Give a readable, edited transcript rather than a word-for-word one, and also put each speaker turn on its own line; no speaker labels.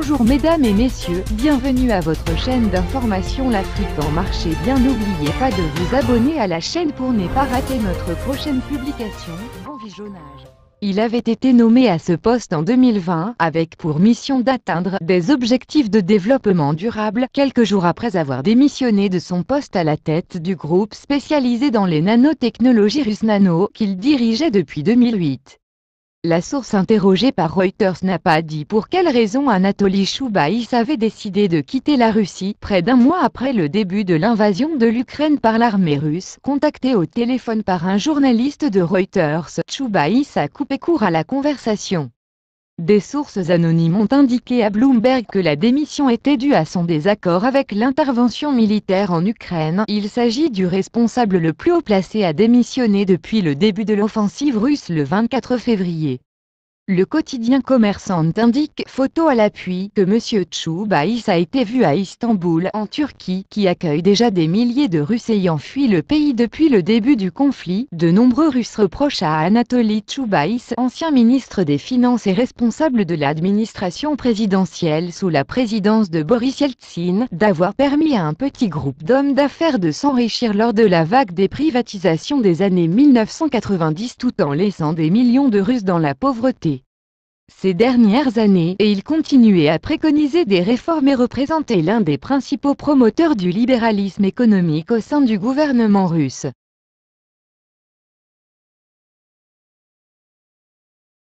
Bonjour mesdames et messieurs, bienvenue à votre chaîne d'information L'Afrique en marché. Bien, n'oubliez pas de vous abonner à la chaîne pour ne pas rater notre prochaine publication. Bon visionnage. Il avait été nommé à ce poste en 2020, avec pour mission d'atteindre des objectifs de développement durable, quelques jours après avoir démissionné de son poste à la tête du groupe spécialisé dans les nanotechnologies Rusnano, qu'il dirigeait depuis 2008. La source interrogée par Reuters n'a pas dit pour quelle raison Anatoly Choubaïs avait décidé de quitter la Russie, près d'un mois après le début de l'invasion de l'Ukraine par l'armée russe. Contacté au téléphone par un journaliste de Reuters, Choubaïs a coupé court à la conversation. Des sources anonymes ont indiqué à Bloomberg que la démission était due à son désaccord avec l'intervention militaire en Ukraine. Il s'agit du responsable le plus haut placé à démissionner depuis le début de l'offensive russe le 24 février. Le quotidien Commerçant indique, photo à l'appui, que M. Choubaïs a été vu à Istanbul, en Turquie, qui accueille déjà des milliers de Russes ayant fui le pays depuis le début du conflit. De nombreux Russes reprochent à Anatoly Choubaïs, ancien ministre des Finances et responsable de l'administration présidentielle sous la présidence de Boris Yeltsin, d'avoir permis à un petit groupe d'hommes d'affaires de s'enrichir lors de la vague des privatisations des années 1990 tout en laissant des millions de Russes dans la pauvreté. Ces dernières années, et il continuait à préconiser des réformes et représentait l'un des principaux promoteurs du libéralisme économique au sein du gouvernement russe.